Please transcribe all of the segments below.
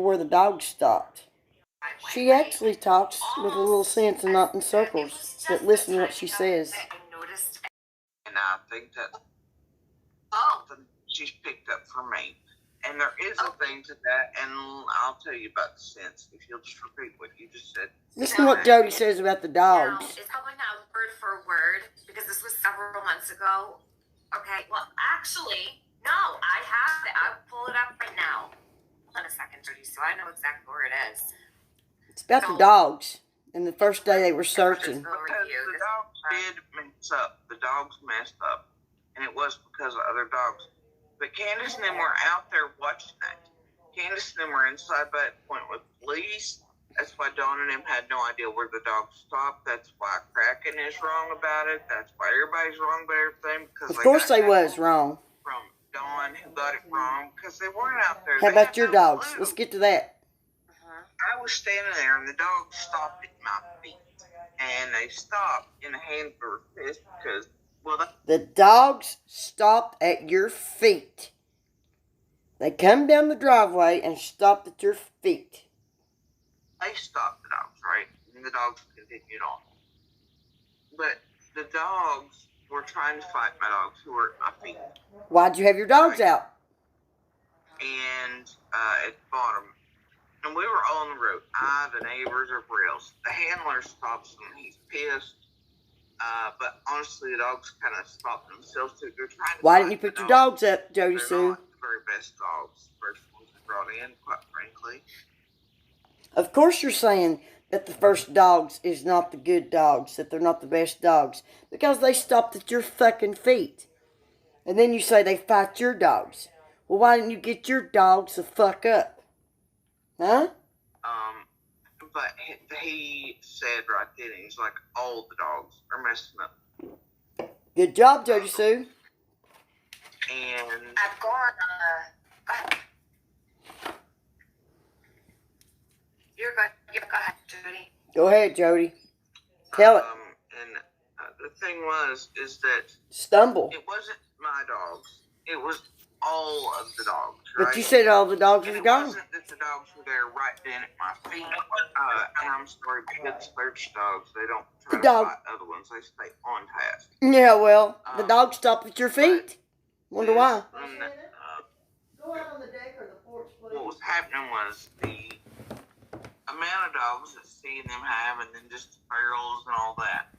where the dogs stopped. She actually talks with a little sense and not in circles, but listen to what she says. And I think that's something she's picked up from me. And there is a thing to that, and I'll tell you about the sense if you'll just repeat what you just said. Listen to what Jody says about the dogs. No, it's probably not word for word, because this was several months ago. Okay, well, actually, no, I have it. I'll pull it up right now. Hold on a second, Jody, so I know exactly where it is. It's about the dogs, and the first day they were searching. Because the dogs did mess up. The dogs messed up, and it was because of other dogs. But Candace and them were out there watching that. Candace and them were inside by that point with police. That's why Dawn and them had no idea where the dogs stopped. That's why Kraken is wrong about it. That's why everybody's wrong about everything. Because of course they was wrong. From Dawn, who got it wrong, because they weren't out there. How about your dogs? Let's get to that. I was standing there, and the dogs stopped at my feet. And they stopped in a handful of fist because, well, the dogs stopped at your feet. They come down the driveway and stopped at your feet. They stopped the dogs, right? And the dogs continued on. But the dogs were trying to fight my dogs who were at my feet. Why'd you have your dogs out? And at the bottom. And we were all on the road. The neighbors, everybody else. The handler stops him. He's pissed. But honestly, the dogs kind of stopped themselves too. They're trying to. Why didn't you pick your dogs up, Jody Sue? They're not the very best dogs. First ones we brought in, quite frankly. Of course you're saying that the first dogs is not the good dogs, that they're not the best dogs, because they stopped at your fucking feet. And then you say they fight your dogs. Well, why didn't you get your dogs the fuck up? Huh? But he said right then, he's like, all the dogs are messing up. Good job, Jody Sue. And I've gone, you're good. Go ahead, Jody. Go ahead, Jody. Tell it. And the thing is that Stumble. it wasn't my dogs. It was all of the dogs, right? But you said all the dogs were gone. It wasn't that the dogs were there right then at my feet. And I'm sorry, because search dogs, they don't try to fight other ones. They stay on task. Yeah, well, the dogs stopped at your feet. Wonder why. Go out on the deck or the porch, please. What was happening was the amount of dogs that seeing them have, and then just the barrels and all that,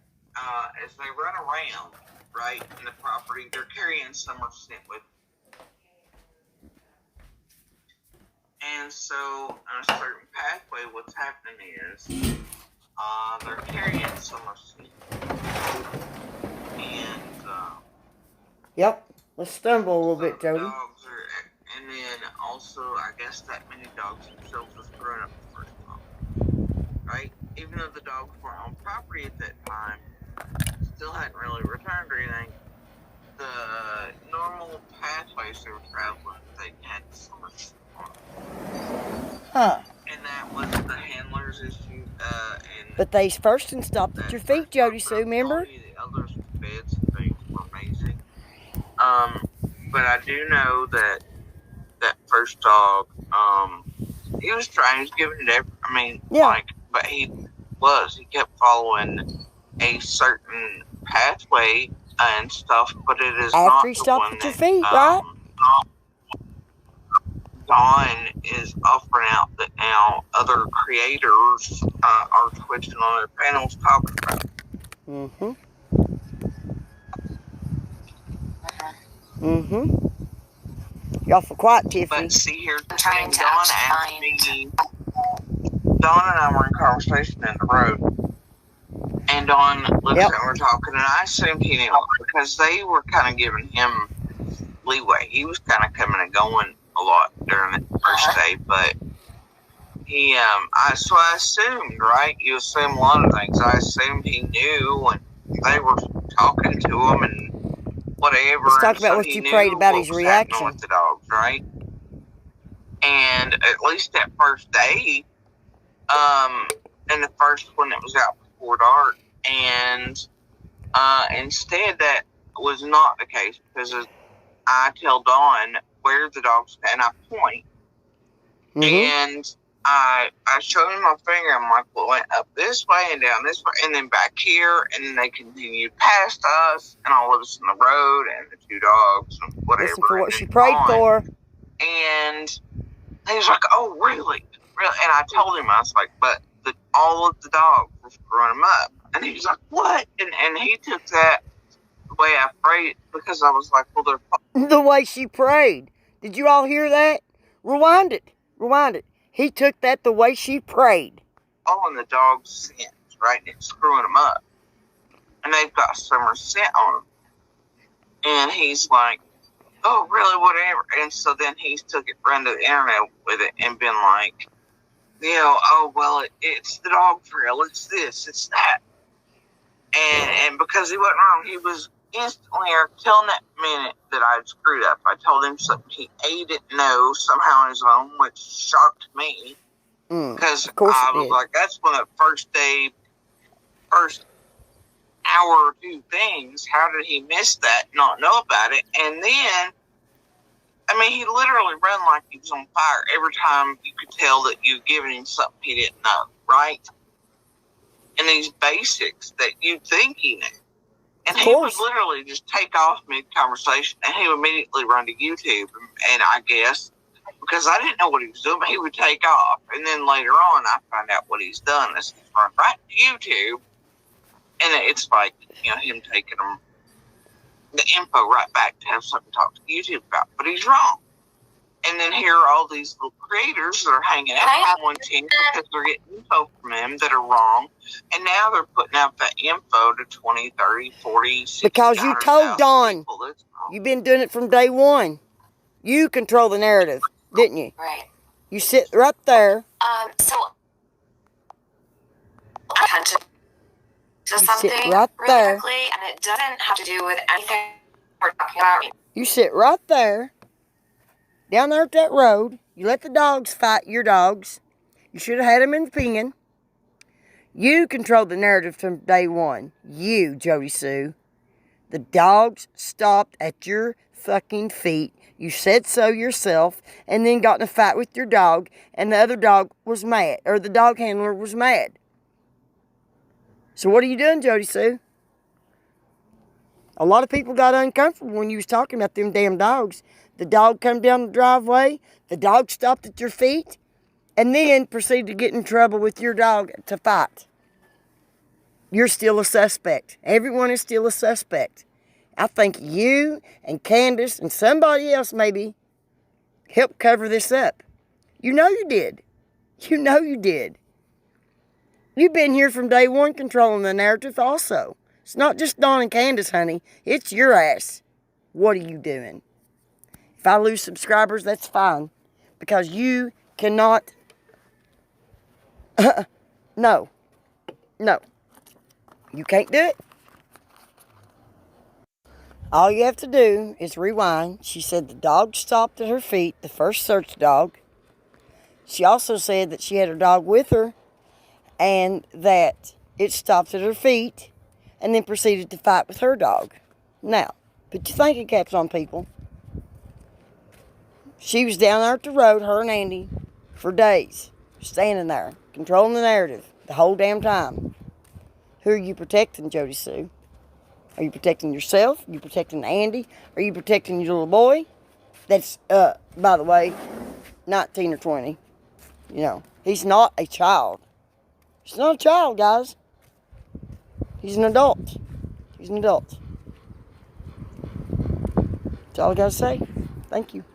as they run around, right, in the property, they're carrying summer scent with them. And so, on a certain pathway, what's happening is, they're carrying summer scent. And, yep, let's stumble a little bit, Jody. Dogs are, and then also, I guess that many dogs themselves was growing up the first time. Right? Even though the dogs weren't on property at that time, still hadn't really returned or anything, the normal pathways they were traveling, they had so much on. Huh. And that was the handler's issue. But they first and stopped at your feet, Jody Sue, remember? The others' beds and things were amazing. But I do know that that first dog, he was trying, he was giving it every, but he kept following a certain pathway and stuff, but it is not after he stopped at your feet, right? Dawn is offering out that now other creators are twitching on their panels talking about it. Mm-hmm. Mm-hmm. You're awful quiet, Tiffany. But see, here's the thing. Dawn asked me. Dawn and I were in conversation in the road. And Dawn looks at me, we're talking, and I assumed he knew because they were kind of giving him leeway. He was kind of coming and going a lot during the first day, but he, so I assumed, right? You assume a lot of things. I assumed he knew when they were talking to him and whatever. Let's talk about what you prayed about his reaction with the dogs, right? And at least that first day, and the first one that was out before dark, and instead that was not the case because I tell Dawn where the dogs, and I point, And I showed him my finger. I'm like, well, it went up this way and down this way, and then back here, and then they continued past us and all of us on the road and the two dogs and whatever. Listen for what she prayed for. And he was like, oh, really? Really? And I told him, I was like, but all of the dogs were screwing him up. And he was like, what? And he took that the way I prayed, because I was like, well, they're... The way she prayed. Did you all hear that? Rewind it. Rewind it. He took that the way she prayed. Following the dog's scent, right? And it's screwing them up. And they've got summer scent on them. And he's like, oh, really, whatever. And so then he's took it, run to the internet with it, and been like, you know, oh, well, it's the dog trail, it's this, it's that. And because he wasn't wrong, he was instantly, or telling that minute that I'd screwed up. I told him something he didn't know somehow on his own, which shocked me. Because I was like, that's one of the first hour or two things. How did he miss that, not know about it? And then, I mean, he literally ran like he was on fire every time you could tell that you'd given him something he didn't know, right? And these basics that you'd think he knew. And he would literally just take off mid-conversation, and he would immediately run to YouTube. And I guess, because I didn't know what he was doing, but he would take off. And then later on, I find out what he's done is he's run right to YouTube. And it's like, you know, him taking the info right back to have something to talk to YouTube about. But he's wrong. And then here are all these little creators that are hanging out on one team because they're getting info from him that are wrong. And now they're putting out that info to 20, 30, 40, 60, because you told Dawn. You've been doing it from day one. You control the narrative, didn't you? Right. You sit right there. So I had to something sit right really there. quickly, and it doesn't have to do with anything we're talking about. You sit right there. Down there at that road, you let the dogs fight your dogs. You should have had them in the pen. You controlled the narrative from day one. You, Jodisue. The dogs stopped at your fucking feet. You said so yourself, and then got in a fight with your dog, and the other dog was mad, or the dog handler was mad. So what are you doing, Jodisue? A lot of people got uncomfortable when you was talking about them damn dogs. The dog come down the driveway, the dog stopped at your feet, and then proceeded to get in trouble with your dog to fight. You're still a suspect. Everyone is still a suspect. I think you and Candace and somebody else maybe helped cover this up. You know you did. You know you did. You've been here from day one controlling the narrative also. It's not just Dawn and Candace, honey. It's your ass. What are you doing? If I lose subscribers, that's fine. Because you cannot... No. No. You can't do it. All you have to do is rewind. She said the dog stopped at her feet, the first search dog. She also said that she had her dog with her and that it stopped at her feet and then proceeded to fight with her dog. Now, put your thinking caps on, people. She was down there at the road, her and Andy, for days, standing there, controlling the narrative the whole damn time. Who are you protecting, Jodisue? Are you protecting yourself? Are you protecting Andy? Are you protecting your little boy? That's, by the way, 19 or 20. You know, he's not a child. He's not a child, guys. He's an adult. He's an adult. That's all I got to say. Thank you.